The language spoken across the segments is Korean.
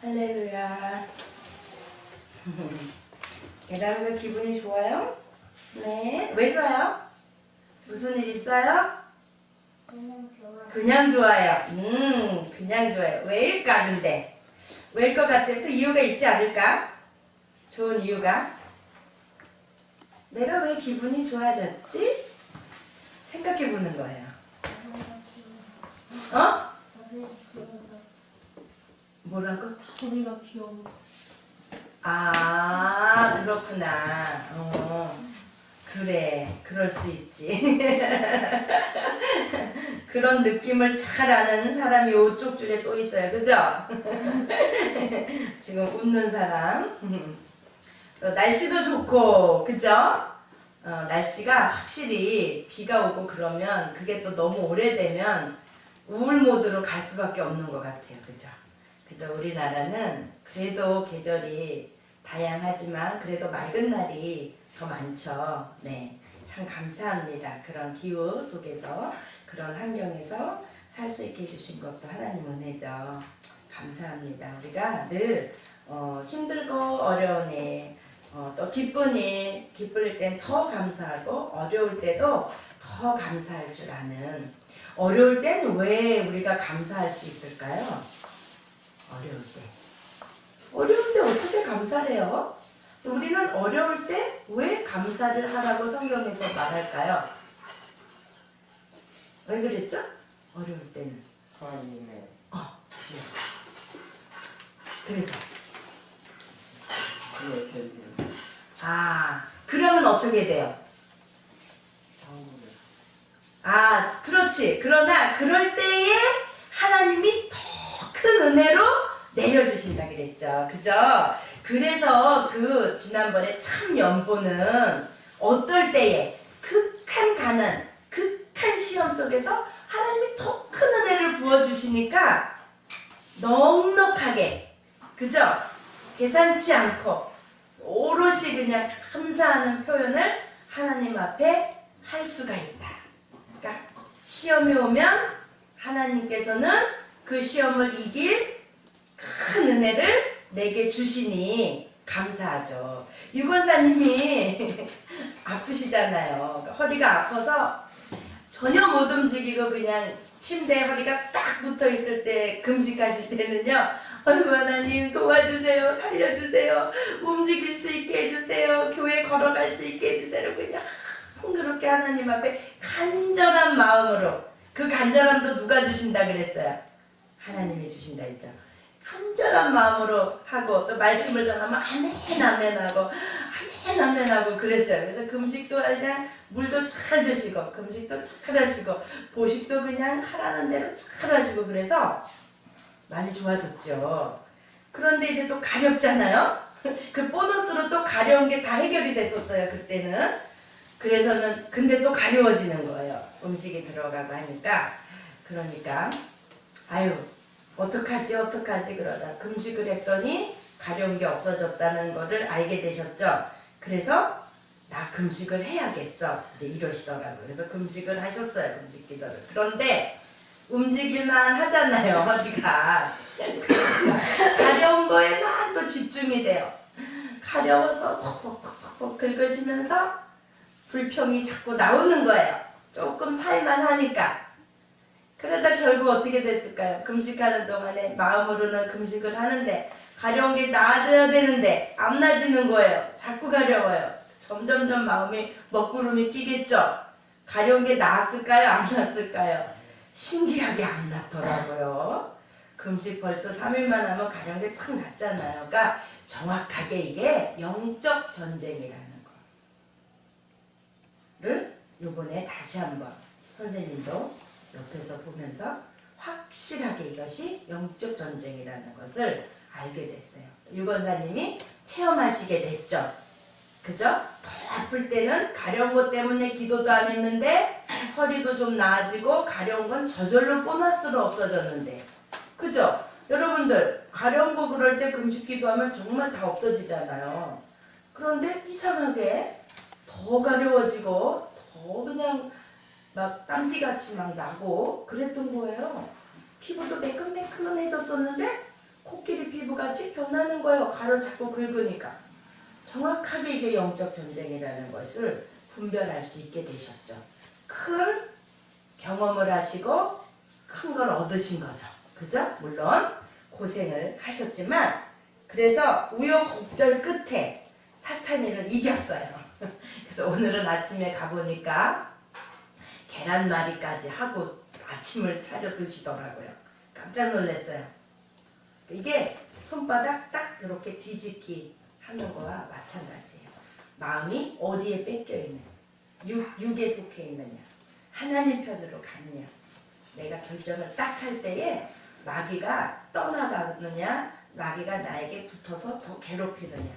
할렐루야. 여러분 기분이 좋아요? 네. 왜 좋아요? 무슨 일 있어요? 그냥 좋아. 그냥 좋아요. 그냥 좋아요. 왜일까 근데? 왜일 것 같아요? 또 이유가 있지 않을까? 좋은 이유가? 내가 왜 기분이 좋아졌지? 생각해 보는 거예요. 어? 뭐라고? 우리가 귀여워. 아, 그렇구나. 그래, 그럴 수 있지. 그런 느낌을 잘 아는 사람이 이쪽 줄에 또 있어요. 그죠? 지금 웃는 사람. 날씨도 좋고, 그죠? 날씨가 확실히 비가 오고 그러면 그게 또 너무 오래되면 우울 모드로 갈 수밖에 없는 것 같아요. 그죠? 그래도 우리나라는 그래도 계절이 다양하지만 그래도 맑은 날이 더 많죠. 네, 참 감사합니다. 그런 기후 속에서 그런 환경에서 살 수 있게 해주신 것도 하나님 은혜죠. 감사합니다. 우리가 늘 힘들고 어려운 일, 또 기쁜 일, 기쁠 땐 더 감사하고 어려울 때도 더 감사할 줄 아는. 어려울 땐 왜 우리가 감사할 수 있을까요? 어려울 때. 어려울 때 어떻게 감사를 해요? 우리는 어려울 때 왜 감사를 하라고 성경에서 말할까요? 왜 그랬죠? 어려울 때는. 하나님의 네. 그래서. 그렇게 그러면 어떻게 돼요? 그렇지. 그러나 그럴 때에 하나님이 더 큰 은혜로 내려주신다 그랬죠. 그죠? 그래서 그 지난번에 참 연보는 어떨 때에 극한 가난, 극한 시험 속에서 하나님이 더 큰 은혜를 부어주시니까 넉넉하게, 그죠? 계산치 않고 오롯이 그냥 감사하는 표현을 하나님 앞에 할 수가 있다. 그러니까 시험이 오면 하나님께서는 그 시험을 이길 큰 은혜를 내게 주시니 감사하죠. 유권사님이 아프시잖아요. 그러니까 허리가 아파서 전혀 못 움직이고 그냥 침대에 허리가 딱 붙어 있을 때 금식하실 때는요. 아이고 하나님 도와주세요. 살려주세요. 움직일 수 있게 해주세요. 교회 걸어갈 수 있게 해주세요. 그냥 그렇게 하나님 앞에 간절한 마음으로. 그 간절함도 누가 주신다 그랬어요? 하나님이 주신다 했죠. 간절한 마음으로 하고 또 말씀을 전하면 아멘 아멘 하고 아멘 아멘 하고 그랬어요. 그래서 금식도 그냥 물도 잘 드시고 금식도 잘 하시고 보식도 그냥 하라는 대로 잘 하시고 그래서 많이 좋아졌죠. 그런데 이제 또 가렵잖아요. 그 보너스로 또 가려운 게 다 해결이 됐었어요. 그때는. 그래서는 근데 또 가려워지는 거예요. 음식이 들어가고 하니까. 그러니까 아유 어떡하지 그러다 금식을 했더니 가려운 게 없어졌다는 거를 알게 되셨죠. 그래서 나 금식을 해야겠어 이제 이러시더라고요. 그래서 금식을 하셨어요. 금식 기도를. 그런데 움직일만 하잖아요. 허리가. 그러니까 가려운 거에만 또 집중이 돼요. 가려워서 퍽퍽퍽퍽 긁으시면서 불평이 자꾸 나오는 거예요. 조금 살만 하니까. 그러다 결국 어떻게 됐을까요? 금식하는 동안에 마음으로는 금식을 하는데 가려운 게 나아져야 되는데 안 나아지는 거예요. 자꾸 가려워요. 점점점 마음이 먹구름이 끼겠죠? 가려운 게 나았을까요? 안 나았을까요? 신기하게 안 났더라고요. 금식 벌써 3일만 하면 가려운 게 싹 났잖아요. 그러니까 정확하게 이게 영적 전쟁이라는 거를 요번에 다시 한번 선생님도 옆에서 보면서 확실하게 이것이 영적 전쟁이라는 것을 알게 됐어요. 유권사님이 체험하시게 됐죠. 그죠? 더 아플 때는 가려운 것 때문에 기도도 안 했는데 허리도 좀 나아지고 가려운 건 저절로 보너스로 없어졌는데 그죠? 여러분들 가려운 거 그럴 때 금식 기도하면 정말 다 없어지잖아요. 그런데 이상하게 더 가려워지고 더 그냥 막 땀띠같이 막 나고 그랬던 거예요. 피부도 매끈매끈해졌었는데 코끼리 피부같이 변하는 거예요. 가루 자꾸 긁으니까. 정확하게 이게 영적 전쟁이라는 것을 분별할 수 있게 되셨죠. 큰 경험을 하시고 큰 걸 얻으신 거죠. 그죠? 물론 고생을 하셨지만 그래서 우여곡절 끝에 사탄이를 이겼어요. 그래서 오늘은 아침에 가보니까 계란말이까지 하고 아침을 차려 드시더라고요. 깜짝 놀랐어요. 이게 손바닥 딱 이렇게 뒤집기 하는 거와 마찬가지예요. 마음이 어디에 뺏겨 있느냐, 육에 속해 있느냐, 하나님 편으로 가느냐. 내가 결정을 딱 할 때에 마귀가 떠나가느냐, 마귀가 나에게 붙어서 더 괴롭히느냐.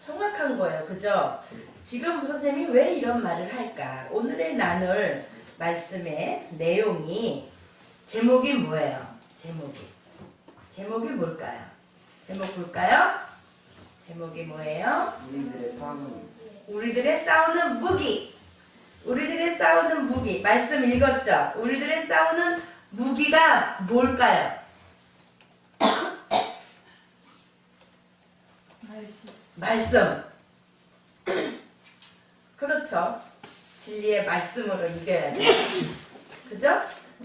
정확한 거예요. 그죠? 지금 선생님이 왜 이런 말을 할까? 오늘의 나눌 말씀의 내용이 제목이 뭐예요? 제목이 뭘까요? 제목 볼까요? 제목이 뭐예요? 우리들의 싸우는 무기. 우리들의 싸우는 무기. 말씀 읽었죠? 우리들의 싸우는 무기가 뭘까요? 말씀. 그렇죠. 진리의 말씀으로 이겨야죠. 그죠?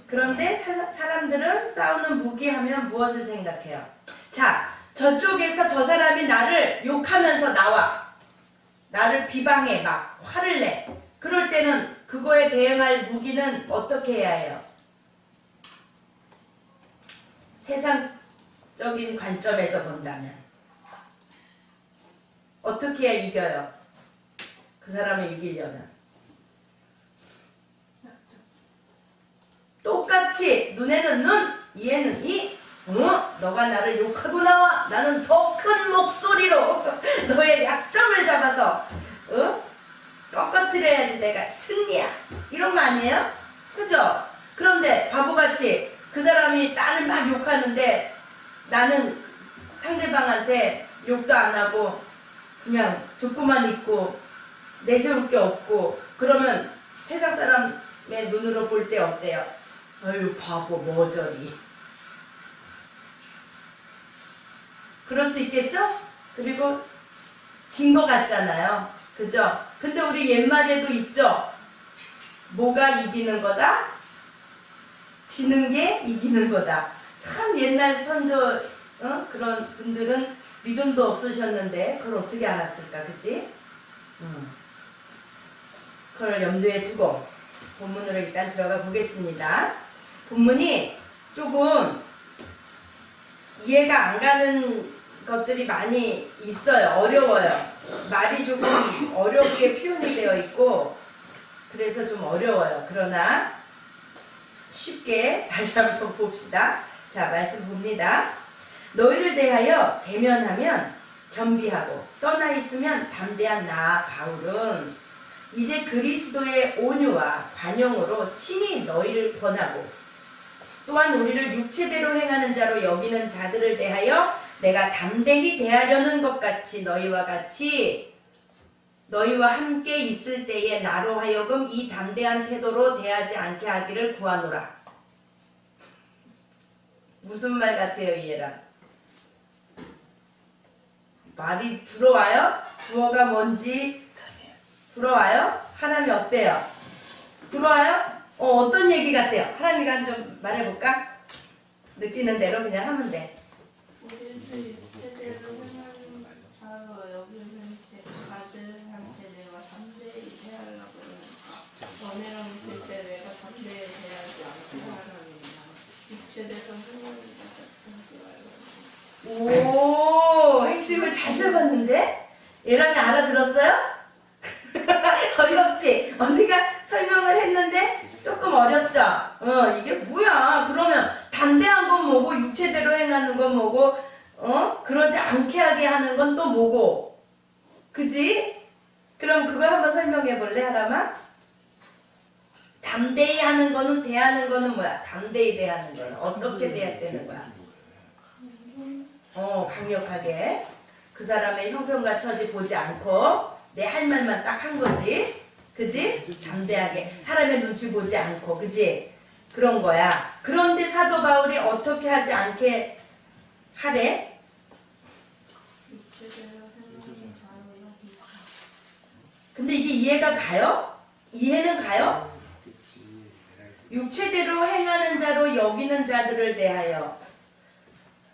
그런데 사람들은 싸우는 무기 하면 무엇을 생각해요? 자, 저쪽에서 저 사람이 나를 욕하면서 나와. 나를 비방해, 막 화를 내. 그럴 때는 그거에 대응할 무기는 어떻게 해야 해요? 세상적인 관점에서 본다면 어떻게 해야 이겨요? 그 사람을 이기려면 똑같이 눈에는 눈, 이에는 이. 너가 나를 욕하고 나와. 나는 더 큰 목소리로 너의 약점을 잡아서 꺾어뜨려야지 내가 승리야. 이런 거 아니에요? 그죠? 그런데 바보같이 그 사람이 나를 막 욕하는데 나는 상대방한테 욕도 안 하고 그냥 듣고만 있고 내세울 게 없고 그러면 세상 사람의 눈으로 볼 때 어때요? 아유 바보 머저리. 그럴 수 있겠죠? 그리고 진 거 같잖아요. 그죠? 근데 우리 옛말에도 있죠? 뭐가 이기는 거다? 지는 게 이기는 거다. 참 옛날 선조 그런 분들은 믿음도 없으셨는데 그걸 어떻게 알았을까? 그치? 그걸 염두에 두고 본문으로 일단 들어가 보겠습니다. 본문이 조금 이해가 안 가는 것들이 많이 있어요. 어려워요. 말이 조금 어렵게 표현이 되어 있고 그래서 좀 어려워요. 그러나 쉽게 다시 한번 봅시다. 자, 말씀 봅니다. 너희를 대하여 대면하면 겸비하고 떠나 있으면 담대한 나 바울은 이제 그리스도의 온유와 관용으로 친히 너희를 권하고 또한 우리를 육체대로 행하는 자로 여기는 자들을 대하여 내가 담대히 대하려는 것 같이 너희와 함께 있을 때에 나로 하여금 이 담대한 태도로 대하지 않게 하기를 구하노라. 무슨 말 같아요, 얘랑? 말이 들어와요? 주어가 뭔지 들어와요? 하나님이 어때요? 들어와요? 어떤 얘기 같아요? 하나님이가 좀 말해볼까? 느끼는 대로 그냥 하면 돼. 우리를 육체대로 행하는 자로 여기는 자들한테 내가 담대히 대하려고 그러니까 너네랑 있을 때 내가 담대히 대하지 않게 하라니까 육체대로 행하는 자 같은 줄 알고. 오, 핵심을 잘 잡았는데? 예랑이 알아들었어요? 어렵지? 언니가 설명을 했는데 조금 어렵죠? 이게 뭐야? 그러면 담대한 건 뭐고 육체대로 행하는 건 뭐고 그러지 않게 하게 하는 건 또 뭐고 그지? 그럼 그거 한번 설명해 볼래? 하나만? 담대히 하는 거는 대하는 거는 뭐야? 담대히 대하는 거는 어떻게 대해야 되는 거야? 강력하게 그 사람의 형편과 처지 보지 않고 내 할 말만 딱 한 거지. 그지? 담대하게 사람의 눈치 보지 않고 그지? 그런 거야. 그런데 사도 바울이 어떻게 하지 않게 하래. 육체대로 행하는 자로 여기 있다. 근데 이게 이해가 가요? 이해는 가요? 그치. 육체대로 행하는 자로 여기는 자들을 대하여.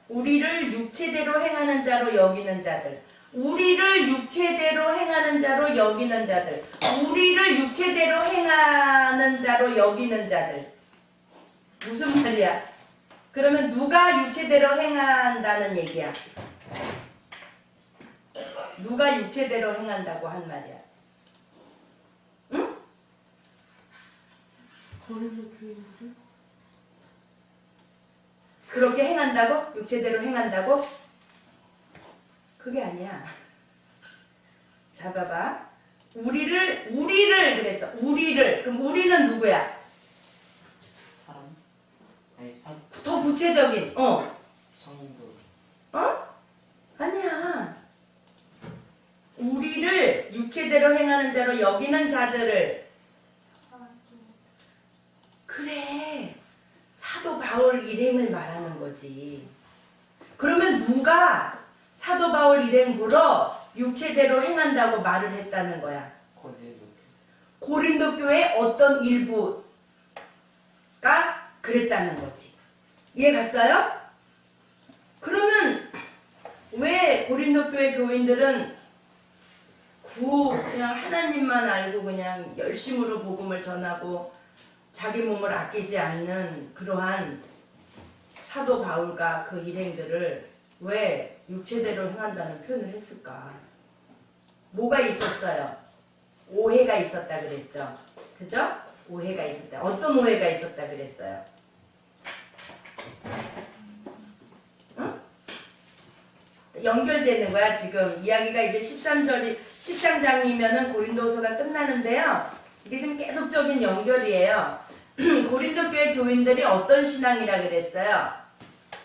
우리를 육체대로 행하는 자로 여기는 자들. 우리를 육체대로 행하는 자로 여기는 자들. 우리를 육체대로 행하는 자로 여기는 자들. 무슨 말이야? 그러면 누가 육체대로 행한다는 얘기야? 누가 육체대로 행한다고 한 말이야? 응? 거리는 교인들? 그렇게 행한다고? 육체대로 행한다고? 그게 아니야. 자, 봐봐. 우리를 그랬어. 우리를. 그럼 우리는 누구야? 사람? 아니 더 구체적인. 성도. 아니야. 우리를 육체대로 행하는 자로 여기는 자들을. 그래. 사도 바울 일행을 말하는 거지. 그러면 누가 사도 바울 일행 보러 육체대로 행한다고 말을 했다는 거야? 고린도 교회 어떤 일부가 그랬다는 거지. 이해 갔어요? 그러면 왜 고린도 교회 교인들은 그냥 하나님만 알고 그냥 열심으로 복음을 전하고 자기 몸을 아끼지 않는 그러한 사도 바울과 그 일행들을 왜 육체대로 행한다는 표현을 했을까? 뭐가 있었어요? 오해가 있었다 그랬죠? 그죠? 오해가 있었다. 어떤 오해가 있었다 그랬어요? 응? 연결되는 거야 지금. 이야기가 이제 13장이면은 고린도서가 끝나는데요. 이게 지금 계속적인 연결이에요. 고린도 교회 교인들이 어떤 신앙이라 그랬어요?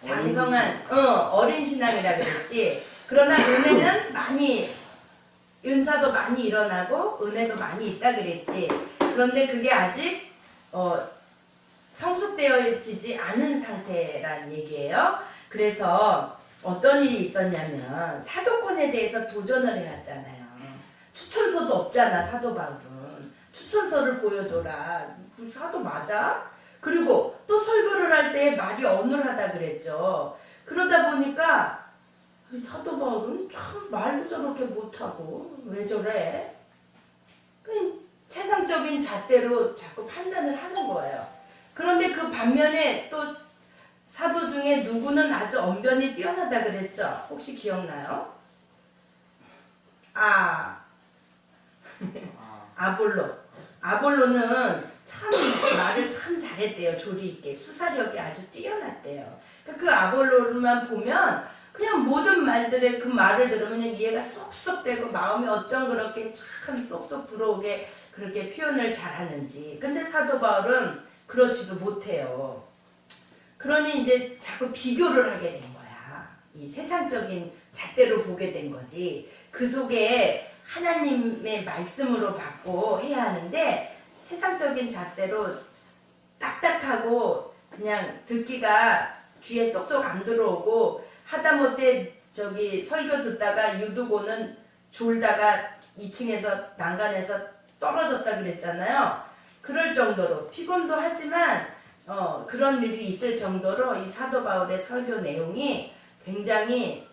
장성한 어린 신앙이라 그랬지. 그러나 은혜는 많이, 은사도 많이 일어나고 은혜도 많이 있다 그랬지. 그런데 그게 아직 성숙되어지지 않은 상태란 얘기예요. 그래서 어떤 일이 있었냐면 사도권에 대해서 도전을 해왔잖아요. 추천서도 없잖아. 사도 바울은 추천서를 보여줘라. 사도 맞아? 그리고 또 설교를 할 때 말이 어눌하다 그랬죠. 그러다 보니까 사도 바울은 참 말도 저렇게 못하고 왜 저래? 세상적인 잣대로 자꾸 판단을 하는 거예요. 그런데 그 반면에 또 사도 중에 누구는 아주 언변이 뛰어나다 그랬죠? 혹시 기억나요? 아볼로. 아볼로는 참 말을 참 잘했대요. 조리 있게. 수사력이 아주 뛰어났대요. 그 아볼로만 보면 그냥 모든 말들의 그 말을 들으면 이해가 쏙쏙 되고 마음이 어쩜 그렇게 참 쏙쏙 들어오게 그렇게 표현을 잘하는지. 근데 사도 바울은 그렇지도 못해요. 그러니 이제 자꾸 비교를 하게 된 거야. 이 세상적인 잣대로 보게 된 거지. 그 속에 하나님의 말씀으로 받고 해야 하는데 세상적인 잣대로 딱딱하고 그냥 듣기가 귀에 쏙쏙 안 들어오고 하다못해 저기 설교 듣다가 유두고는 졸다가 2층에서 난간에서 떨어졌다 그랬잖아요. 그럴 정도로 피곤도 하지만 그런 일이 있을 정도로 이 사도 바울의 설교 내용이 굉장히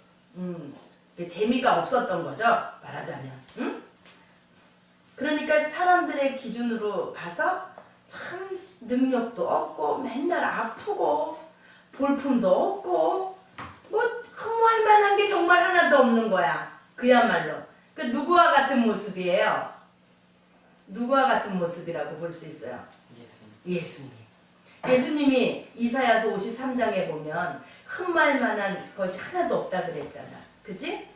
재미가 없었던 거죠. 말하자면. 응? 그러니까 사람들의 기준으로 봐서 참 능력도 없고 맨날 아프고 볼품도 없고 뭐 흠모할 만한 게 정말 하나도 없는 거야. 그야말로. 그 누구와 같은 모습이에요? 누구와 같은 모습이라고 볼 수 있어요? 예수님. 예수님이 이사야서 53장에 보면 흠모할 만한 것이 하나도 없다 그랬잖아. 그치?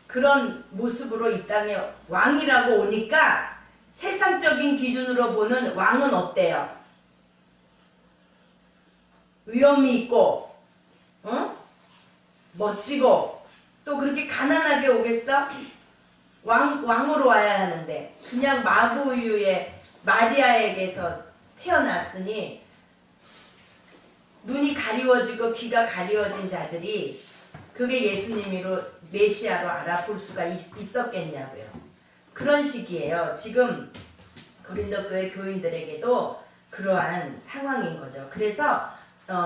그런 모습으로 이 땅에 왕이라고 오니까 세상적인 기준으로 보는 왕은 어때요? 위엄이 있고, 멋지고, 또 그렇게 가난하게 오겠어? 왕으로 와야 하는데, 그냥 마구우유의 마리아에게서 태어났으니, 눈이 가리워지고 귀가 가리워진 자들이 그게 예수님으로 메시아로 알아볼 수가 있었겠냐고요. 그런 식이에요. 지금 고린도 교회 교인들에게도 그러한 상황인 거죠. 그래서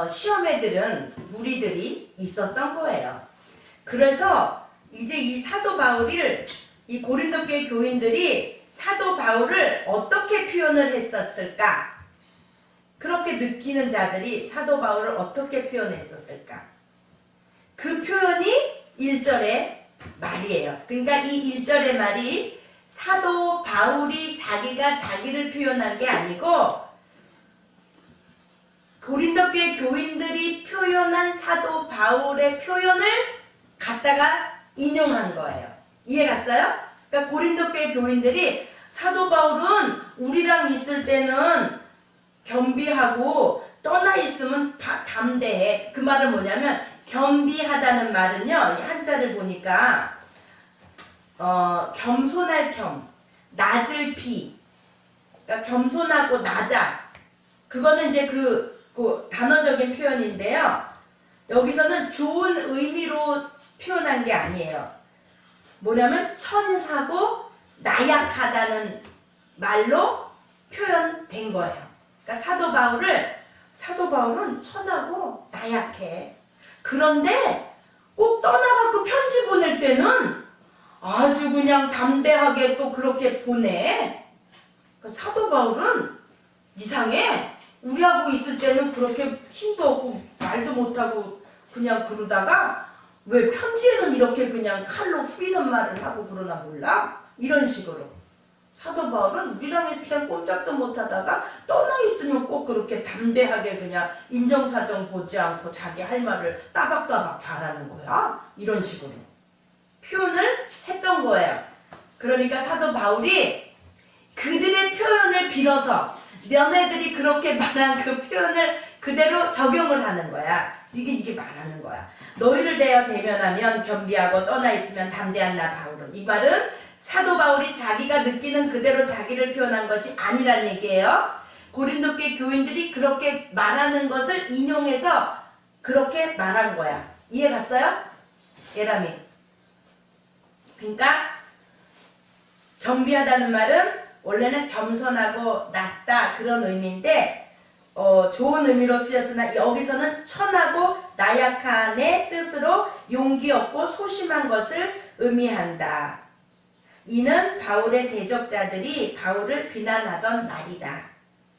시험에 들은 무리들이 있었던 거예요. 그래서 이제 이 사도 바울을 이 고린도 교회 교인들이 사도 바울을 어떻게 표현을 했었을까? 그렇게 느끼는 자들이 사도 바울을 어떻게 표현했었을까? 그 표현이 1절의 말이에요. 그러니까 이 1절의 말이 사도 바울이 자기가 자기를 표현한 게 아니고 고린도 교회 교인들이 표현한 사도 바울의 표현을 갖다가 인용한 거예요. 이해 갔어요? 그러니까 고린도 교회 교인들이 사도 바울은 우리랑 있을 때는 겸비하고 떠나 있으면 담대해. 그 말은 뭐냐면 겸비하다는 말은요. 이 한자를 보니까 겸손할 겸, 낮을 비. 그러니까 겸손하고 낮아. 그거는 이제 그 단어적인 표현인데요. 여기서는 좋은 의미로 표현한 게 아니에요. 뭐냐면 천하고 나약하다는 말로 표현된 거예요. 그러니까 사도 바울은 천하고 나약해. 그런데 꼭 떠나갖고 편지 보낼 때는 아주 그냥 담대하게 또 그렇게 보내. 그러니까 사도 바울은 이상해. 우리하고 있을 때는 그렇게 힘도 없고 말도 못하고 그냥 그러다가 왜 편지에는 이렇게 그냥 칼로 후리는 말을 하고 그러나 몰라? 이런 식으로. 사도 바울은 우리랑 있을 땐 꼼짝도 못하다가 떠나 있으면 꼭 그렇게 담대하게 그냥 인정사정 보지 않고 자기 할 말을 따박따박 잘하는 거야. 이런 식으로 표현을 했던 거예요. 그러니까 사도 바울이 그들의 표현을 빌어서 너네들이 그렇게 말한 그 표현을 그대로 적용을 하는 거야. 이게 말하는 거야. 너희를 대하여 대면하면 겸비하고 떠나 있으면 담대한 나 바울은. 이 말은 사도 바울이 자기가 느끼는 그대로 자기를 표현한 것이 아니란 얘기예요. 고린도 교회 교인들이 그렇게 말하는 것을 인용해서 그렇게 말한 거야. 이해 갔어요? 예람이. 그러니까 겸비하다는 말은 원래는 겸손하고 낮다 그런 의미인데 좋은 의미로 쓰였으나 여기서는 천하고 나약한의 뜻으로 용기 없고 소심한 것을 의미한다. 이는 바울의 대적자들이 바울을 비난하던 말이다.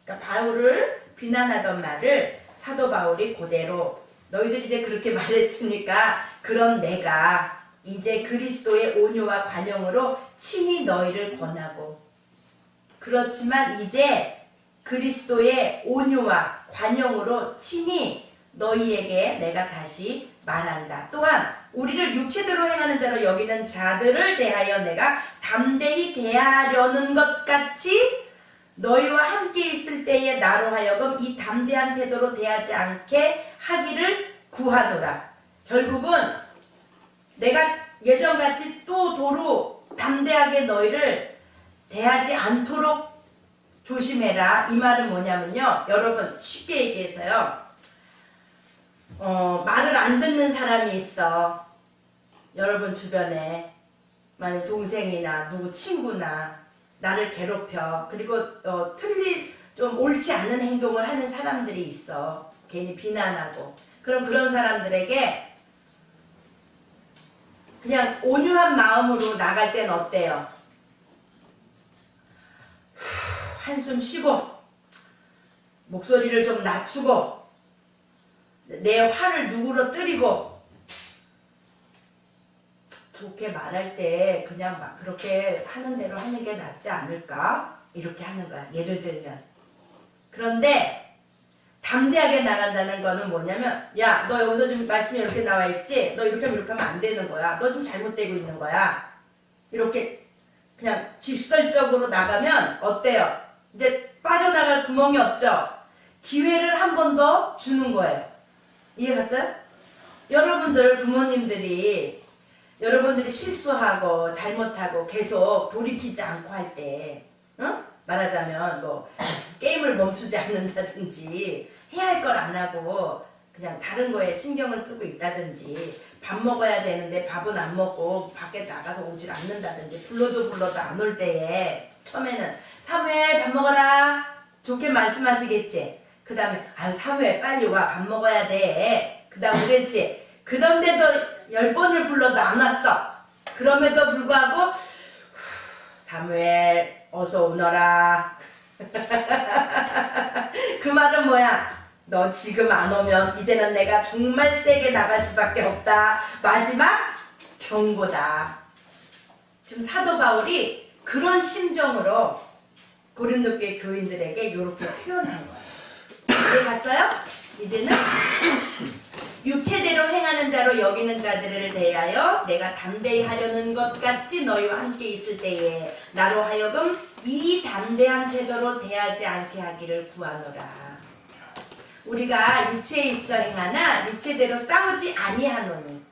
그러니까 바울을 비난하던 말을 사도 바울이 그대로 너희들이 이제 그렇게 말했으니까 그럼 내가 이제 그리스도의 온유와 관용으로 친히 너희를 권하고 그렇지만 이제 그리스도의 온유와 관용으로 친히 너희에게 내가 다시 말한다. 또한 우리를 육체대로 행하는 자로 여기는 자들을 대하여 내가 담대히 대하려는 것 같이 너희와 함께 있을 때에 나로 하여금 이 담대한 태도로 대하지 않게 하기를 구하노라. 결국은 내가 예전같이 또 도로 담대하게 너희를 대하지 않도록 조심해라. 이 말은 뭐냐면요. 여러분 쉽게 얘기해서요. 말을 안 듣는 사람이 있어. 여러분 주변에 만약 동생이나 누구 친구나 나를 괴롭혀. 그리고 좀 옳지 않은 행동을 하는 사람들이 있어. 괜히 비난하고. 그럼 그런 사람들에게 그냥 온유한 마음으로 나갈 땐 어때요? 한숨 쉬고 목소리를 좀 낮추고 내 화를 누구로 뜨리고 좋게 말할 때 그냥 막 그렇게 하는 대로 하는 게 낫지 않을까? 이렇게 하는 거야. 예를 들면. 그런데 담대하게 나간다는 거는 뭐냐면 야, 너 여기서 지금 말씀이 이렇게 나와 있지? 너 이렇게 하면 안 되는 거야. 너 좀 잘못되고 있는 거야. 이렇게 그냥 직설적으로 나가면 어때요? 이제 빠져나갈 구멍이 없죠? 기회를 한 번 더 주는 거예요. 이해 갔어요? 여러분들 부모님들이 여러분들이 실수하고 잘못하고 계속 돌이키지 않고 할 때 말하자면 뭐 게임을 멈추지 않는다든지 해야 할 걸 안 하고 그냥 다른 거에 신경을 쓰고 있다든지 밥 먹어야 되는데 밥은 안 먹고 밖에 나가서 오질 않는다든지 불러도 안 올 때에 처음에는 사무엘 밥 먹어라 좋게 말씀하시겠지. 그 다음에 아유 사무엘 빨리 와 밥 먹어야 돼. 그 다음 그랬지. 그런데도 10번을 불러도 안 왔어. 그럼에도 불구하고 사무엘 어서 오너라. 그 말은 뭐야? 너 지금 안 오면 이제는 내가 정말 세게 나갈 수밖에 없다. 마지막 경고다. 지금 사도 바울이 그런 심정으로 고린도 교회 교인들에게 이렇게 표현한 거예요. 이해 갔어요? 이제는 육체대로 행하는 자로 여기는 자들을 대하여 내가 담대히 하려는 것 같이 너희와 함께 있을 때에 나로 하여금 이 담대한 태도로 대하지 않게 하기를 구하노라. 우리가 육체에 있어 행하나 육체대로 싸우지 아니하노니.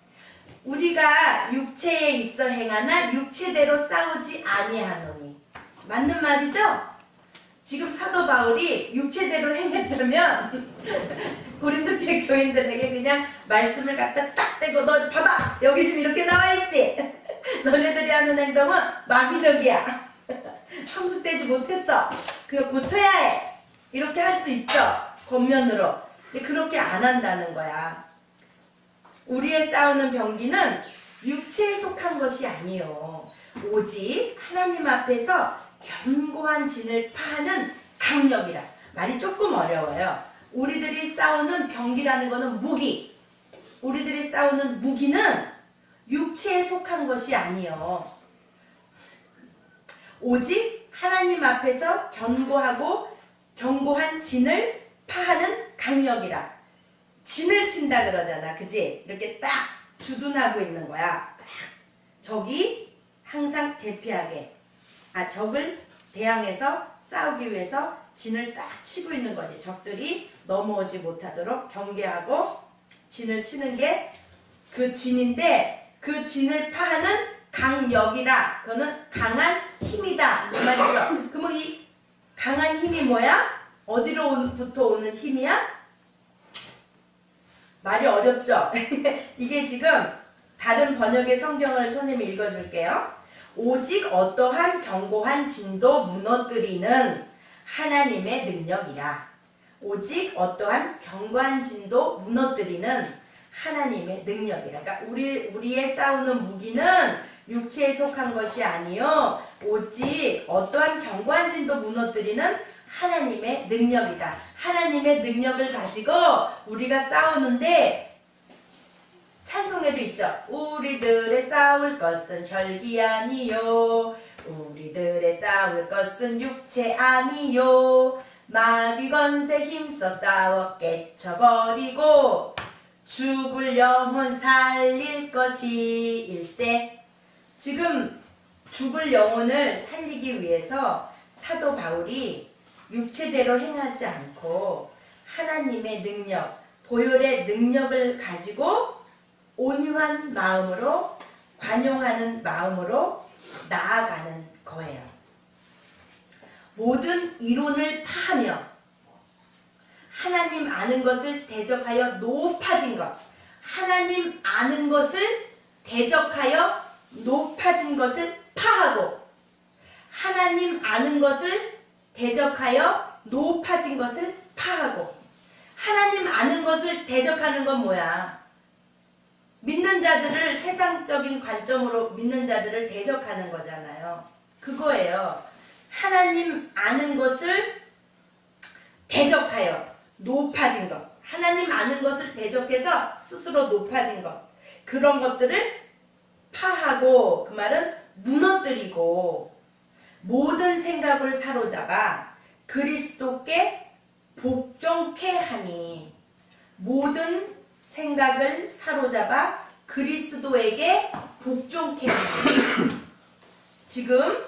우리가 육체에 있어 행하나 육체대로 싸우지 아니하노니. 맞는 말이죠? 지금 사도 바울이 육체대로 행했다면 고린도 교회 교인들에게 그냥 말씀을 갖다 딱 대고 너 봐봐 여기 지금 이렇게 나와있지. 너네들이 하는 행동은 마귀적이야. 성숙되지 못했어. 그거 고쳐야 해. 이렇게 할 수 있죠. 겉면으로. 근데 그렇게 안 한다는 거야. 우리의 싸우는 병기는 육체에 속한 것이 아니요 오직 하나님 앞에서 견고한 진을 파하는 강력이라. 말이 조금 어려워요. 우리들이 싸우는 병기라는 거는 무기. 우리들이 싸우는 무기는 육체에 속한 것이 아니요 오직 하나님 앞에서 견고한 진을 파하는 강력이라. 진을 친다 그러잖아. 그지? 이렇게 딱 주둔하고 있는 거야. 딱 적이 항상 대피하게 적을 대항해서 싸우기 위해서 진을 딱 치고 있는 거지. 적들이 넘어오지 못하도록 경계하고 진을 치는 게 그 진인데 그 진을 파하는 강력이라. 그거는 강한 힘이다. 이 말이죠. 그러면 이 강한 힘이 뭐야? 어디로부터 오는 힘이야? 말이 어렵죠? 이게 지금 다른 번역의 성경을 선생님이 읽어줄게요. 오직 어떠한 견고한 진도 무너뜨리는 하나님의 능력이라. 오직 어떠한 견고한 진도 무너뜨리는 하나님의 능력이라. 그러니까 우리의 싸우는 무기는 육체에 속한 것이 아니요 오직 어떠한 견고한 진도 무너뜨리는 하나님의 능력이다. 하나님의 능력을 가지고 우리가 싸우는데 찬송에도 있죠. 우리들의 싸울 것은 혈기 아니요 우리들의 싸울 것은 육체 아니요 마귀 권세 힘써 싸워 깨쳐버리고 죽을 영혼 살릴 것이 일세. 지금 죽을 영혼을 살리기 위해서 사도 바울이 육체대로 행하지 않고 하나님의 능력, 보혈의 능력을 가지고 온유한 마음으로 관용하는 마음으로 나아가는 거예요. 모든 이론을 파하며 하나님 아는 것을 대적하여 높아진 것. 하나님 아는 것을 대적하여 높아진 것을 파하고 하나님 아는 것을 대적하여 높아진 것을 파하고. 하나님 아는 것을 대적하는 건 뭐야? 믿는 자들을 세상적인 관점으로 믿는 자들을 대적하는 거잖아요. 그거예요. 하나님 아는 것을 대적하여 높아진 것. 하나님 아는 것을 대적해서 스스로 높아진 것. 그런 것들을 파하고, 그 말은 무너뜨리고 모든 생각을 사로잡아 그리스도께 복종케 하니. 모든 생각을 사로잡아 그리스도에게 복종케 하니. 지금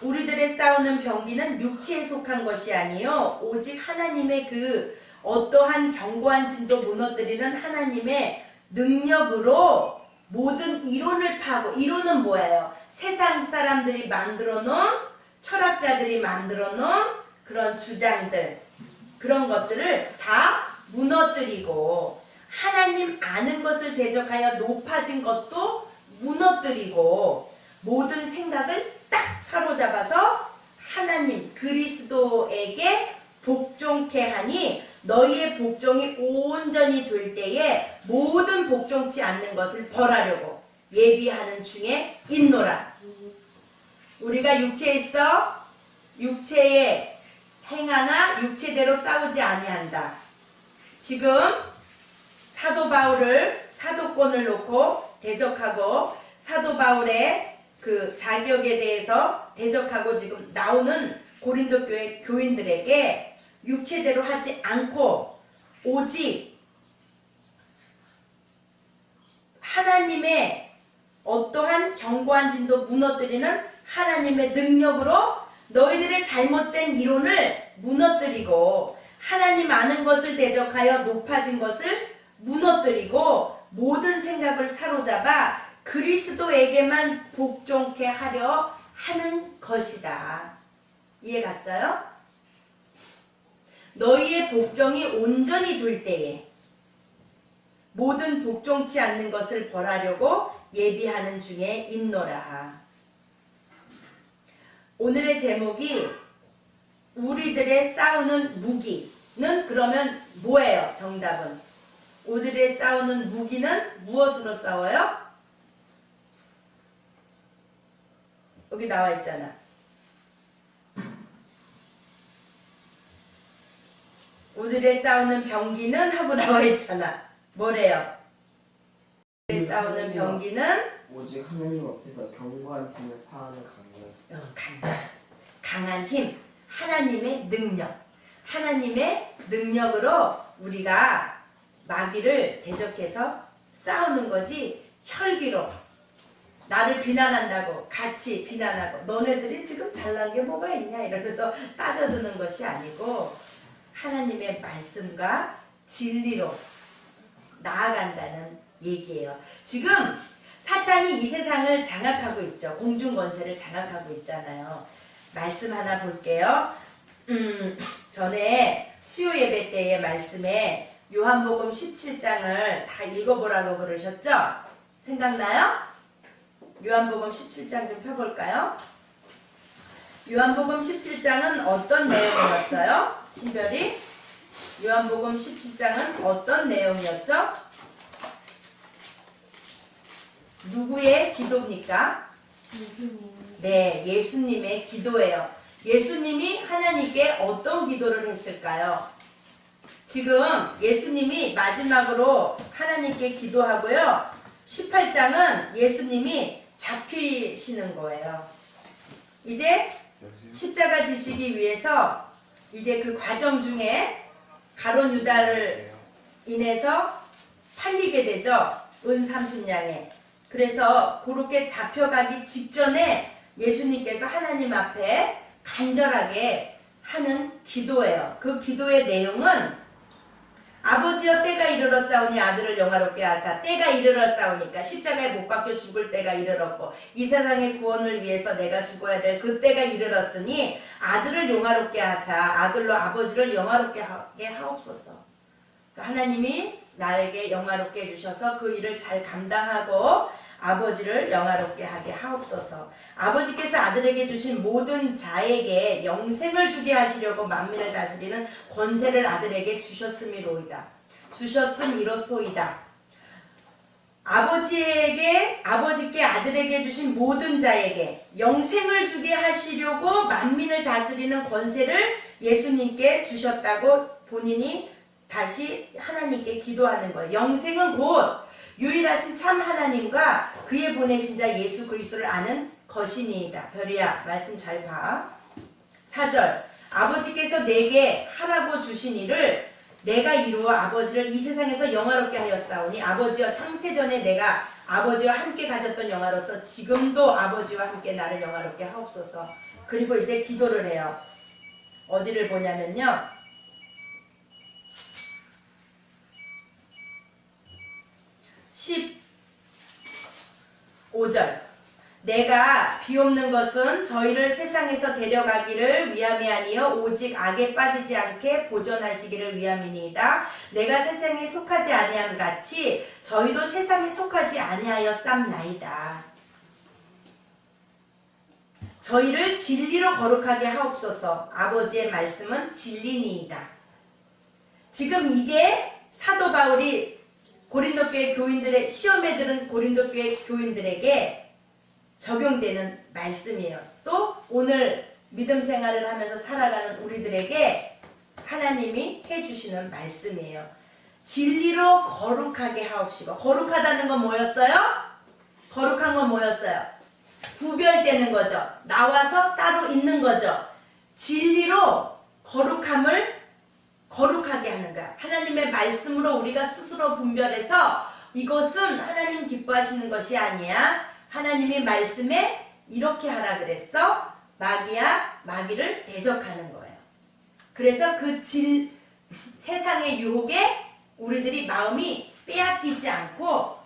우리들의 싸우는 병기는 육체에 속한 것이 아니요 오직 하나님의 그 어떠한 견고한 진도 무너뜨리는 하나님의 능력으로 모든 이론을 파고. 이론은 뭐예요? 세상 사람들이 만들어 놓은, 철학자들이 만들어 놓은 그런 주장들, 그런 것들을 다 무너뜨리고 하나님 아는 것을 대적하여 높아진 것도 무너뜨리고 모든 생각을 딱 사로잡아서 하나님 그리스도에게 복종케 하니 너희의 복종이 온전히 될 때에 모든 복종치 않는 것을 벌하려고 예비하는 중에 있노라. 우리가 육체에 있어 육체에 행하나 육체대로 싸우지 아니한다. 지금 사도 바울을 사도권을 놓고 대적하고 사도 바울의 그 자격에 대해서 대적하고 지금 나오는 고린도 교회 교인들에게 육체대로 하지 않고 오직 하나님의 어떠한 견고한 진도 무너뜨리는 하나님의 능력으로 너희들의 잘못된 이론을 무너뜨리고 하나님 아는 것을 대적하여 높아진 것을 무너뜨리고 모든 생각을 사로잡아 그리스도에게만 복종케 하려 하는 것이다. 이해 갔어요? 너희의 복종이 온전히 될 때에 모든 복종치 않는 것을 벌하려고 예비하는 중에 있노라. 오늘의 제목이 우리들의 싸우는 무기는 그러면 뭐예요? 정답은 우리들의 싸우는 무기는 무엇으로 싸워요? 여기 나와 있잖아. 우리들의 싸우는 병기는 하고 나와 있잖아. 뭐래요? 우리들의 싸우는 병기는 오직 하나님 앞에서 견고한 짐을 파하는 강한 힘, 하나님의 능력, 하나님의 능력으로 우리가 마귀를 대적해서 싸우는 거지. 혈기로 나를 비난한다고 같이 비난하고 너네들이 지금 잘난 게 뭐가 있냐 이러면서 따져드는 것이 아니고 하나님의 말씀과 진리로 나아간다는 얘기예요. 지금 사탄이 이 세상을 장악하고 있죠. 공중권세를 장악하고 있잖아요. 말씀 하나 볼게요. 전에 수요 예배 때의 말씀에 요한복음 17장을 다 읽어보라고 그러셨죠? 생각나요? 요한복음 17장 좀 펴볼까요? 요한복음 17장은 어떤 내용이었어요? 신별이? 요한복음 17장은 어떤 내용이었죠? 누구의 기도입니까? 네, 예수님의 기도예요. 예수님이 하나님께 어떤 기도를 했을까요? 지금 예수님이 마지막으로 하나님께 기도하고요. 18장은 예수님이 잡히시는 거예요. 이제 십자가 지시기 위해서 이제 그 과정 중에 가룟 유다를 인해서 팔리게 되죠. 은 30냥에. 그래서 그렇게 잡혀가기 직전에 예수님께서 하나님 앞에 간절하게 하는 기도예요. 그 기도의 내용은 아버지여 때가 이르렀사오니 아들을 영화롭게 하사 때가 이르렀사오니까 십자가에 못 박혀 죽을 때가 이르렀고 이 세상의 구원을 위해서 내가 죽어야 될 그 때가 이르렀으니 아들을 영화롭게 하사 아들로 아버지를 영화롭게 하게 하옵소서. 하나님이 나에게 영화롭게 해주셔서 그 일을 잘 감당하고 아버지를 영화롭게 하게 하옵소서. 아버지께서 아들에게 주신 모든 자에게 영생을 주게 하시려고 만민을 다스리는 권세를 아들에게 주셨음이로이다. 주셨음이로소이다. 아버지께 아들에게 주신 모든 자에게 영생을 주게 하시려고 만민을 다스리는 권세를 예수님께 주셨다고 본인이 다시 하나님께 기도하는 거예요. 영생은 곧 유일하신 참 하나님과 그의 보내신 자 예수 그리스도를 아는 것이니이다. 별이야, 말씀 잘 봐. 4절, 아버지께서 내게 하라고 주신 일을 내가 이루어 아버지를 이 세상에서 영화롭게 하였사오니 아버지여 창세전에 내가 아버지와 함께 가졌던 영화로서 지금도 아버지와 함께 나를 영화롭게 하옵소서. 그리고 이제 기도를 해요. 어디를 보냐면요. 15절 내가 비옵는 것은 저희를 세상에서 데려가기를 위함이 아니요 오직 악에 빠지지 않게 보존하시기를 위함이니이다. 내가 세상에 속하지 아니함 같이 저희도 세상에 속하지 아니하여 쌈나이다. 저희를 진리로 거룩하게 하옵소서. 아버지의 말씀은 진리니이다. 지금 이게 사도 바울이 고린도 교회 교인들의 시험에 들은 고린도 교회 교인들에게 적용되는 말씀이에요. 또 오늘 믿음 생활을 하면서 살아가는 우리들에게 하나님이 해주시는 말씀이에요. 진리로 거룩하게 하옵시고. 거룩하다는 건 뭐였어요? 거룩한 건 뭐였어요? 구별되는 거죠. 나와서 따로 있는 거죠. 진리로 거룩함을 거룩하게 하는 거야. 하나님의 말씀으로 우리가 스스로 분별해서 이것은 하나님 기뻐하시는 것이 아니야. 하나님의 말씀에 이렇게 하라 그랬어. 마귀야, 마귀를 대적하는 거예요. 그래서 그 세상의 유혹에 우리들이 마음이 빼앗기지 않고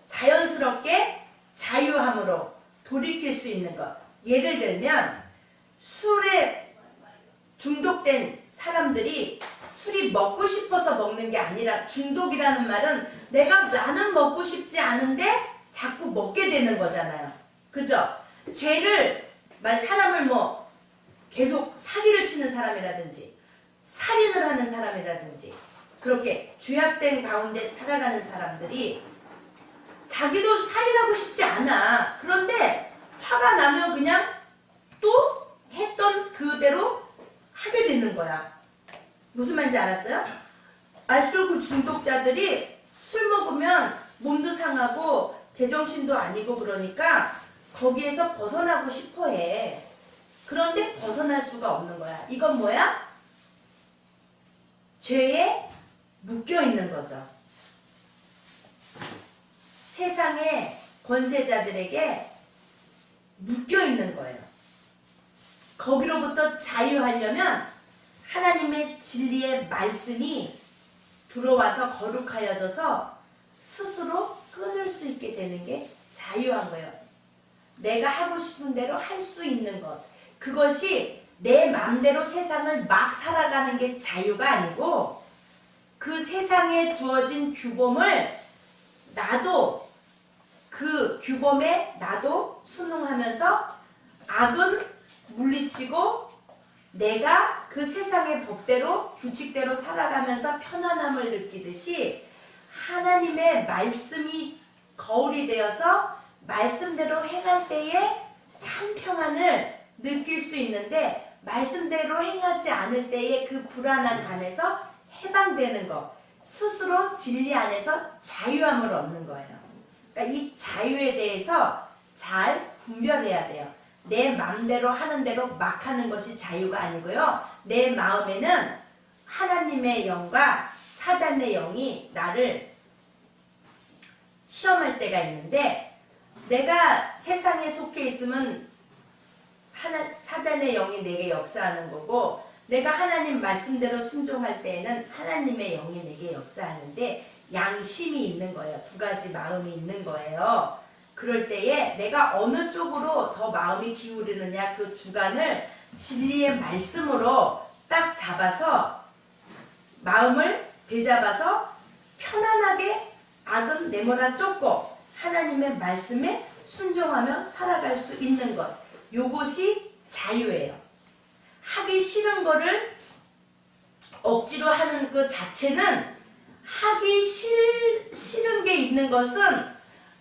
자연스럽게 자유함으로 돌이킬 수 있는 것. 예를 들면 술에 중독된 사람들이 술이 먹고 싶어서 먹는 게 아니라, 중독이라는 말은 나는 먹고 싶지 않은데 자꾸 먹게 되는 거잖아요. 그죠? 사람을 계속 사기를 치는 사람이라든지 살인을 하는 사람이라든지 그렇게 죄악된 가운데 살아가는 사람들이 자기도 살인하고 싶지 않아. 그런데 화가 나면 그냥 또 했던 그대로 하게 되는 거야. 무슨 말인지 알았어요? 알술 그 중독자들이 술 먹으면 몸도 상하고 제정신도 아니고 그러니까 거기에서 벗어나고 싶어 해. 그런데 벗어날 수가 없는 거야. 이건 뭐야? 죄에 묶여 있는 거죠. 세상의 권세자들에게 묶여 있는 거예요. 거기로부터 자유하려면 하나님의 진리의 말씀이 들어와서 거룩하여져서 스스로 끊을 수 있게 되는 게 자유한 거예요. 내가 하고 싶은 대로 할 수 있는 것. 그것이 내 마음대로 세상을 막 살아가는 게 자유가 아니고, 그 세상에 주어진 규범을 나도 그 규범에 나도 순응하면서 악은 물리치고 내가 그 세상의 법대로 규칙대로 살아가면서 편안함을 느끼듯이 하나님의 말씀이 거울이 되어서 말씀대로 행할 때에 참 평안을 느낄 수 있는데, 말씀대로 행하지 않을 때의 그 불안한 감에서 해방되는 것, 스스로 진리 안에서 자유함을 얻는 거예요. 그러니까 이 자유에 대해서 잘 분별해야 돼요. 내 마음대로 하는 대로 막 하는 것이 자유가 아니고요. 내 마음에는 하나님의 영과 사단의 영이 나를 시험할 때가 있는데, 내가 세상에 속해 있으면 사단의 영이 내게 역사하는 거고, 내가 하나님 말씀대로 순종할 때에는 하나님의 영이 내게 역사하는데, 양심이 있는 거예요. 두 가지 마음이 있는 거예요. 그럴 때에 내가 어느 쪽으로 더 마음이 기울이느냐, 그 주관을 진리의 말씀으로 딱 잡아서 마음을 되잡아서 편안하게 악은 내모나 쫓고 하나님의 말씀에 순종하며 살아갈 수 있는 것, 요것이 자유예요. 하기 싫은 거를 억지로 하는 그 자체는, 하기 싫은 게 있는 것은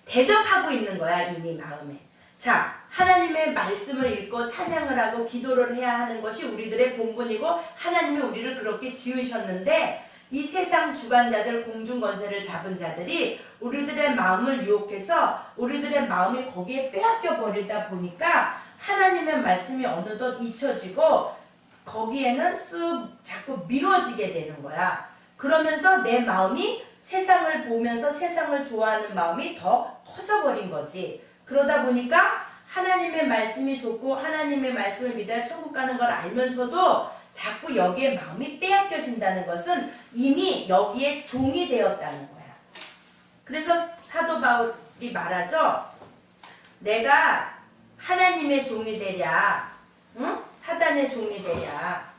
대적하고 있는 거야, 이미 마음에. 자, 하나님의 말씀을 읽고 찬양을 하고 기도를 해야 하는 것이 우리들의 본분이고, 하나님이 우리를 그렇게 지으셨는데, 이 세상 주관자들, 공중권세를 잡은 자들이 우리들의 마음을 유혹해서 우리들의 마음이 거기에 빼앗겨 버리다 보니까 하나님의 말씀이 어느덧 잊혀지고 거기에는 쓱 자꾸 미뤄지게 되는 거야. 그러면서 내 마음이 세상을 보면서 세상을 좋아하는 마음이 더 커져버린 거지. 그러다 보니까 하나님의 말씀이 좋고 하나님의 말씀을 믿어야 천국 가는 걸 알면서도 자꾸 여기에 마음이 빼앗겨진다는 것은 이미 여기에 종이 되었다는 거야. 그래서 사도 바울이 말하죠. 내가 하나님의 종이 되랴, 응? 사단의 종이 되랴.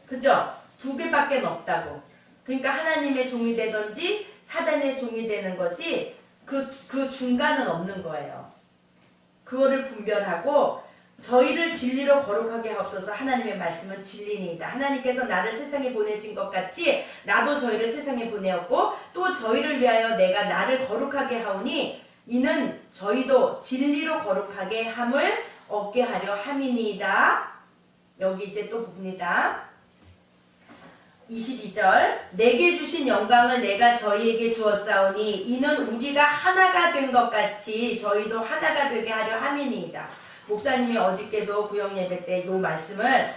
그죠? 두 개밖에 없다고. 그러니까 하나님의 종이 되든지 사단의 종이 되는 거지 그 중간은 없는 거예요. 그거를 분별하고 저희를 진리로 거룩하게 하옵소서. 하나님의 말씀은 진리니이다. 하나님께서 나를 세상에 보내신 것 같이 나도 저희를 세상에 보내었고 또 저희를 위하여 내가 나를 거룩하게 하오니 이는 저희도 진리로 거룩하게 함을 얻게 하려 함이니이다. 여기 이제 또 봅니다. 22절 내게 주신 영광을 내가 저희에게 주었사오니 이는 우리가 하나가 된 것 같이 저희도 하나가 되게 하려 함이니이다. 목사님이 어저께도 구역 예배 때 요 말씀을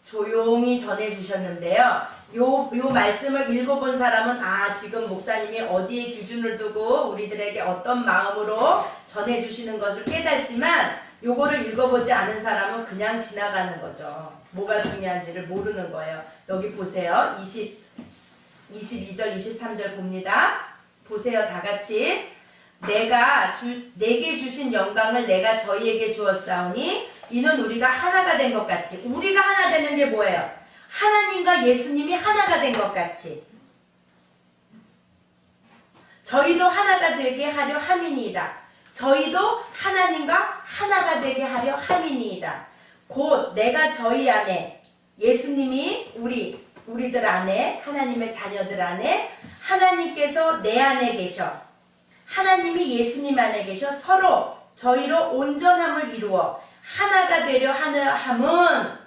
조용히 전해 주셨는데요. 요 말씀을 읽어본 사람은 지금 목사님이 어디에 기준을 두고 우리들에게 어떤 마음으로 전해 주시는 것을 깨닫지만 요거를 읽어보지 않은 사람은 그냥 지나가는 거죠. 뭐가 중요한지를 모르는 거예요. 여기 보세요. 22절 23절 봅니다. 보세요. 다 같이. 내게 주신 영광을 내가 저희에게 주었사오니 이는 우리가 하나가 된 것 같이. 우리가 하나 되는 게 뭐예요? 하나님과 예수님이 하나가 된 것 같이 저희도 하나가 되게 하려 함이니이다. 저희도 하나님과 하나가 되게 하려 함이니이다. 곧 내가 저희 안에 예수님이 우리들 안에 하나님의 자녀들 안에 하나님께서 내 안에 계셔 하나님이 예수님 안에 계셔 서로 저희로 온전함을 이루어 하나가 되려 하는 함은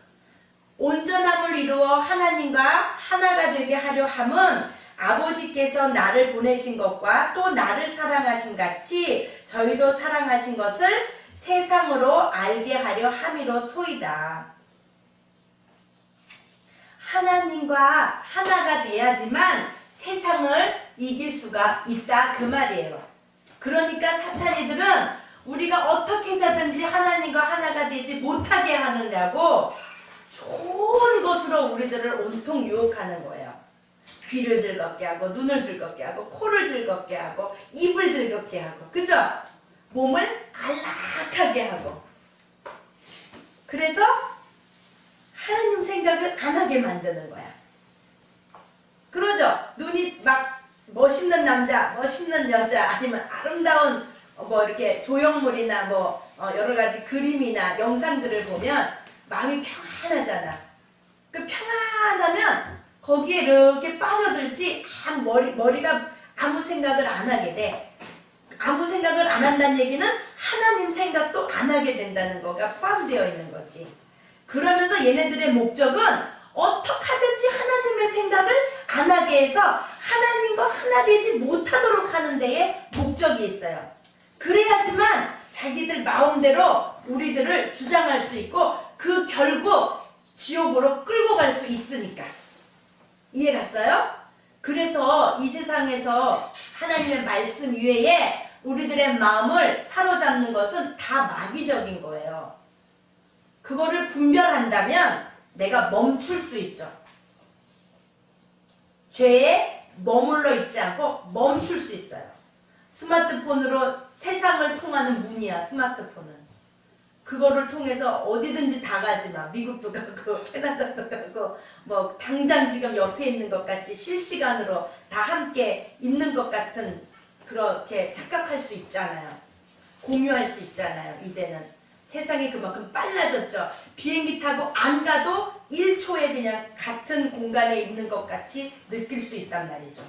온전함을 이루어 하나님과 하나가 되게 하려 함은 아버지께서 나를 보내신 것과 또 나를 사랑하신 같이 저희도 사랑하신 것을 세상으로 알게 하려 함이로소이다. 하나님과 하나가 돼야지만 세상을 이길 수가 있다 그 말이에요. 그러니까 사탄이들은 우리가 어떻게 해서든지 하나님과 하나가 되지 못하게 하느냐고 좋은 것으로 우리들을 온통 유혹하는 거예요. 귀를 즐겁게 하고 눈을 즐겁게 하고 코를 즐겁게 하고 입을 즐겁게 하고 그죠? 몸을 안락하게 하고 그래서 하나님 생각을 안 하게 만드는 거야. 그러죠? 눈이 막 멋있는 남자, 멋있는 여자 아니면 아름다운 이렇게 조형물이나 여러 가지 그림이나 영상들을 보면 마음이 평안하잖아. 그 평안하면 거기에 이렇게 빠져들지 머리가 아무 생각을 안 하게 돼. 아무 생각을 안 한다는 얘기는 하나님 생각도 안 하게 된다는 거가 포함되어 있는 거지. 그러면서 얘네들의 목적은 어떻게 하든지 하나님의 생각을 안 하게 해서 하나님과 하나 되지 못하도록 하는 데에 목적이 있어요. 그래야지만 자기들 마음대로 우리들을 주장할 수 있고 그 결국 지옥으로 끌고 갈 수 있으니까. 이해 갔어요? 그래서 이 세상에서 하나님의 말씀 위에 우리들의 마음을 사로잡는 것은 다 마귀적인 거예요. 그거를 분별한다면 내가 멈출 수 있죠. 죄에 머물러 있지 않고 멈출 수 있어요. 스마트폰으로 세상을 통하는 문이야, 스마트폰은. 그거를 통해서 어디든지 다 가지 마. 미국도 가고 캐나다도 가고 당장 지금 옆에 있는 것 같이 실시간으로 다 함께 있는 것 같은 그렇게 착각할 수 있잖아요. 공유할 수 있잖아요. 이제는 세상이 그만큼 빨라졌죠. 비행기 타고 안 가도 1초에 그냥 같은 공간에 있는 것 같이 느낄 수 있단 말이죠.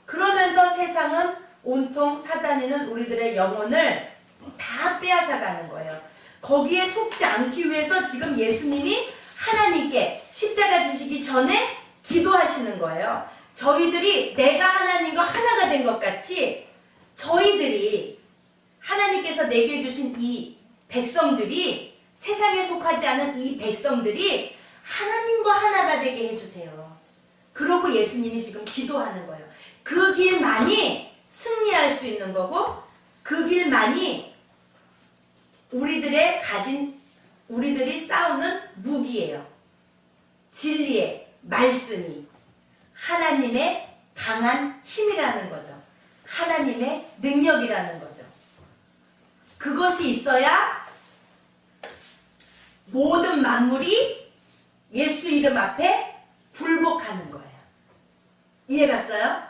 그러면서 세상은 온통 사단이는 우리들의 영혼을 다 빼앗아가는 거예요. 거기에 속지 않기 위해서 지금 예수님이 하나님께 십자가 지시기 전에 기도하시는 거예요. 저희들이 내가 하나님과 하나가 된 것 같이 저희들이 하나님께서 내게 주신 이 백성들이 세상에 속하지 않은 이 백성들이 하나님과 하나가 되게 해주세요. 그러고 예수님이 지금 기도하는 거예요. 그 길만이 승리할 수 있는 거고 그 길만이 우리들이 싸우는 무기예요. 진리의 말씀이 하나님의 강한 힘이라는 거죠. 하나님의 능력이라는 거죠. 그것이 있어야 모든 만물이 예수 이름 앞에 굴복하는 거예요. 이해갔어요?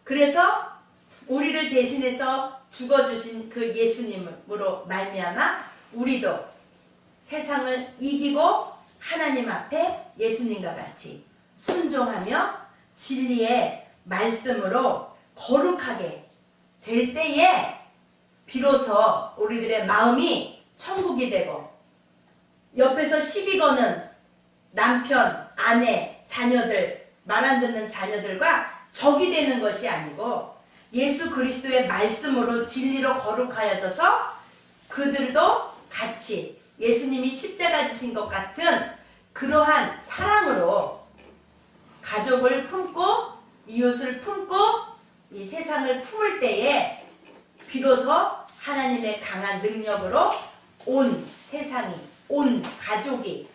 그래서 우리를 대신해서 죽어주신 그 예수님으로 말미암아 우리도 세상을 이기고 하나님 앞에 예수님과 같이 순종하며 진리의 말씀으로 거룩하게 될 때에 비로소 우리들의 마음이 천국이 되고 옆에서 시비 거는 남편, 아내, 자녀들, 말 안 듣는 자녀들과 적이 되는 것이 아니고 예수 그리스도의 말씀으로 진리로 거룩하여져서 그들도 같이 예수님이 십자가 지신 것 같은 그러한 사랑으로 가족을 품고 이웃을 품고 이 세상을 품을 때에 비로소 하나님의 강한 능력으로 온 세상이, 온 가족이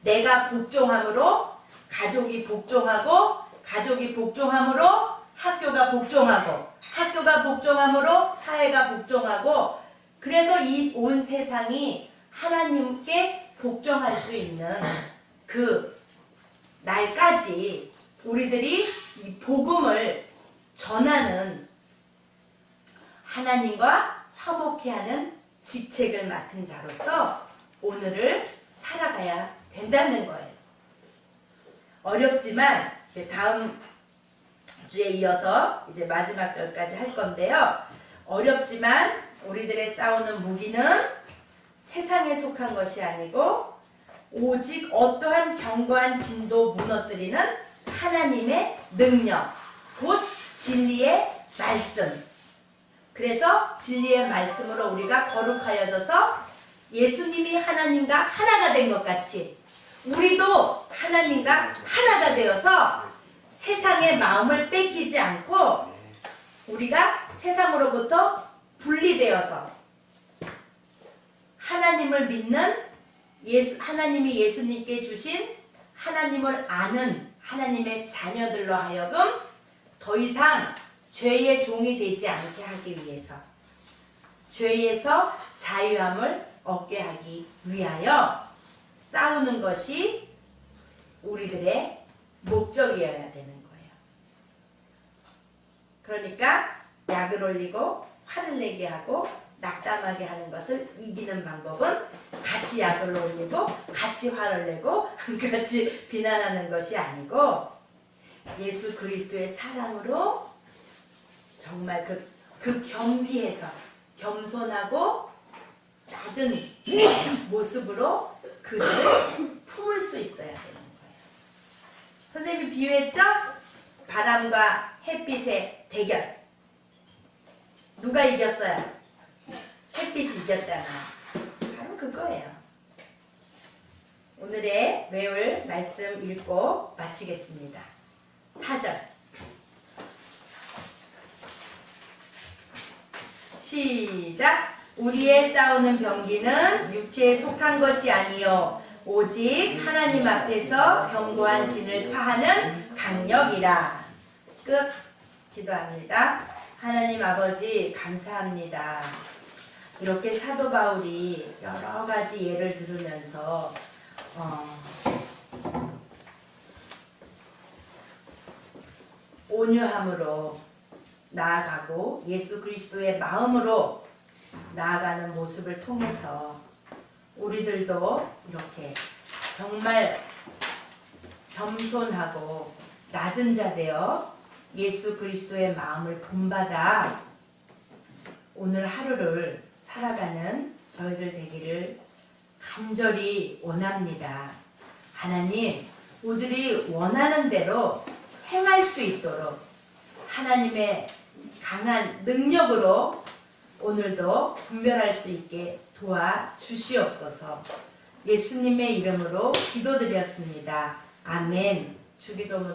내가 복종함으로 가족이 복종하고 가족이 복종함으로 학교가 복종하고 학교가 복종함으로 사회가 복종하고 그래서 이 온 세상이 하나님께 복종할 수 있는 그 날까지 우리들이 이 복음을 전하는 하나님과 화목케 하는 직책을 맡은 자로서 오늘을 살아가야 된다는 거예요. 어렵지만 다음 주에 이어서 이제 마지막 절까지 할 건데요. 어렵지만 우리들의 싸우는 무기는 세상에 속한 것이 아니고 오직 어떠한 견고한 진도 무너뜨리는 하나님의 능력, 곧 진리의 말씀. 그래서 진리의 말씀으로 우리가 거룩하여져서 예수님이 하나님과 하나가 된 것 같이 우리도 하나님과 하나가 되어서 세상의 마음을 뺏기지 않고 우리가 세상으로부터 분리되어서 하나님을 믿는 하나님이 예수님께 주신 하나님을 아는 하나님의 자녀들로 하여금 더 이상 죄의 종이 되지 않게 하기 위해서 죄에서 자유함을 얻게 하기 위하여 싸우는 것이 우리들의 목적이어야 되는 거예요. 그러니까 약을 올리고 화를 내게 하고 낙담하게 하는 것을 이기는 방법은 같이 약을 올리고 같이 화를 내고 같이 비난하는 것이 아니고 예수 그리스도의 사랑으로 정말 그 겸비해서 겸손하고 낮은 모습으로 그들을 품을 수 있어야 되는 거예요. 선생님이 비유했죠? 바람과 햇빛의 대결. 누가 이겼어요? 햇빛이 이겼잖아. 바로 그거예요. 오늘의 외울 말씀 읽고 마치겠습니다. 4절 시작. 우리의 싸우는 병기는 육체에 속한 것이 아니요 오직 하나님 앞에서 견고한 진을 파하는 강력이라. 끝. 기도합니다. 하나님 아버지 감사합니다. 이렇게 사도 바울이 여러 가지 예를 들으면서 온유함으로 나아가고 예수 그리스도의 마음으로 나아가는 모습을 통해서 우리들도 이렇게 정말 겸손하고 낮은 자 되어 예수 그리스도의 마음을 본받아 오늘 하루를 살아가는 저희들 되기를 간절히 원합니다. 하나님, 우리들이 원하는 대로 행할 수 있도록 하나님의 강한 능력으로 오늘도 분별할 수 있게 도와주시옵소서. 예수님의 이름으로 기도드렸습니다. 아멘. 주기도문